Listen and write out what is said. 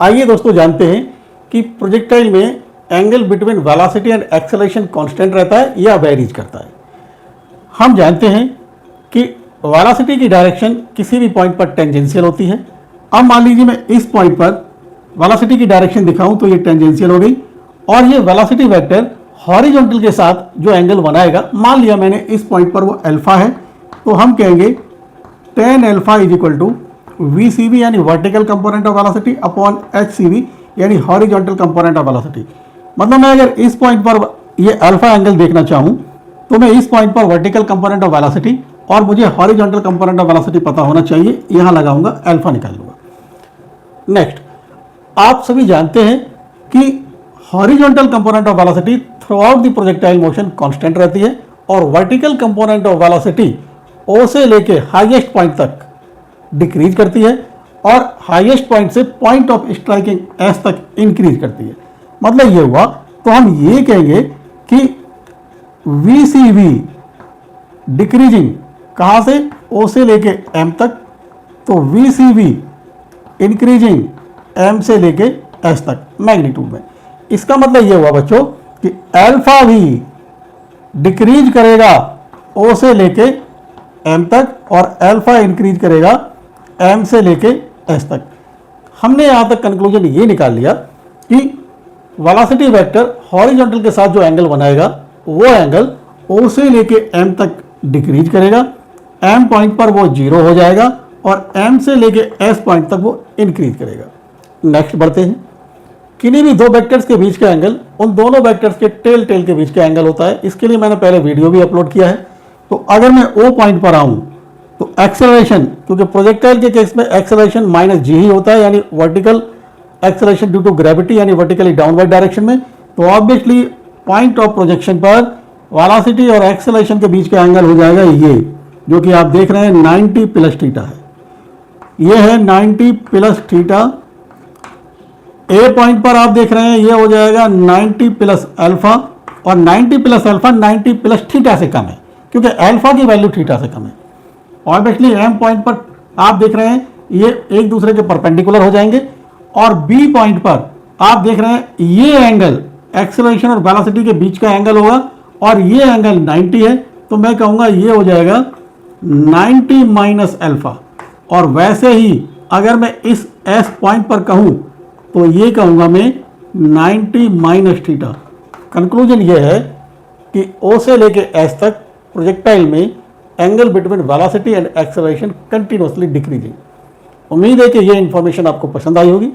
आइए दोस्तों जानते हैं कि प्रोजेक्टाइल में angle between velocity and acceleration constant रहता है या वेरीज करता है। हम जानते हैं कि वेलोसिटी की डायरेक्शन किसी भी पॉइंट पर टेंजेंशियल होती है। अब मान लीजिए मैं इस पॉइंट पर वेलोसिटी की डायरेक्शन दिखाऊं तो ये टेंजेंशियल हो गई और ये वेलोसिटी वेक्टर हॉरिजॉन्टल के साथ जो एंगल बनाएगा, मान लिया मैंने इस पॉइंट पर वो अल्फा है, तो हम कहेंगे tan alpha is equal to VCV यानी vertical component of velocity upon HCV यानी हॉरिजॉन्टल कंपोनेंट ऑफ वेलोसिटी। मतलब मैं अगर इस पॉइंट पर ये अल्फा एंगल देखना चाहूं तो मैं इस पॉइंट पर वर्टिकल कंपोनेंट ऑफ वेलोसिटी और मुझे हॉरिजॉन्टल कंपोनेंट ऑफ वेलोसिटी पता होना चाहिए, यहां लगाऊंगा अल्फा निकाल लूंगा। नेक्स्ट, आप सभी जानते हैं कि horizontal component of velocity through out the projectile motion constant रहती है और vertical component of velocity O से लेके हाईएस्ट पॉइंट तक डिक्रीज करती है और हाईएस्ट पॉइंट से पॉइंट ऑफ स्ट्राइकिंग S तक इंक्रीज करती है। मतलब ये हुआ, तो हम ये कहेंगे कि VCV डिक्रीजिंग कहां से, O से लेके M तक, तो VCV इंक्रीजिंग M से लेके S तक मैग्नीट्यूड में। इसका मतलब ये हुआ बच्चों कि अल्फा भी डिक्रीज करेगा O से लेके M तक और अल्फा इंक्रीज करेगा M से लेके S तक। हमने यहां तक कंक्लूजन ये निकाल लिया कि वेलोसिटी वेक्टर हॉरिजॉन्टल के साथ जो एंगल बनाएगा वो एंगल O से लेके M तक डिक्रीज करेगा, M पॉइंट पर वो 0 हो जाएगा और M से लेके S पॉइंट तक वो इंक्रीज करेगा। नेक्स्ट बढ़ते हैं, किन्हीं भी दो वेक्टर्स के बीच का एंगल उन दोनों वेक्टर्स के टेल के बीच का एंगल होता है। इसके लिए मैंने पहले वीडियो भी अपलोड किया है। तो अगर मैं O पॉइंट पर आऊं तो एक्सेलरेशन, क्योंकि प्रोजेक्टाइल के केस में एक्सेलरेशन -g ही होता है यानी vertical acceleration due to gravity यानी वर्टिकली डाउनवर्ड डायरेक्शन में, तो ऑब्वियसली पॉइंट ऑफ प्रोजेक्शन पर वेलोसिटी और एक्सेलरेशन के बीच का एंगल हो जाएगा ये, जो कि आप देख रहे हैं 90 प्लस थीटा है। ये है 90 प्लस थीटा। A पॉइंट पर आप देख रहे हैं ये हो जाएगा 90 प्लस अल्फा और 90 प्लस अल्फा 90 प्लस थीटा से कम है क्योंकि अल्फा की वैल्यू थीटा से कम है। ऑब्वियसली M पॉइंट पर आप देख रहे हैं ये एक दूसरे के परपेंडिकुलर हो जाएंगे और B पॉइंट पर आप देख रहे हैं ये एंगल एक्सेलरेशन और वेलोसिटी के बीच का एंगल होगा और ये एंगल 90 है, तो मैं कहूंगा ये हो जाएगा 90 माइनस अल्फा। और वैसे ही अगर मैं इस S पॉइंट पर कहूं तो ये कहूंगा मैं 90 माइनस थीटा। कंक्लूजन ये है कि O से लेके S तक प्रोजेक्टाइल में angle between velocity and acceleration continuously decreasing. उम्मीद है कि ये इंफॉर्मेशन आपको पसंद आई होगी।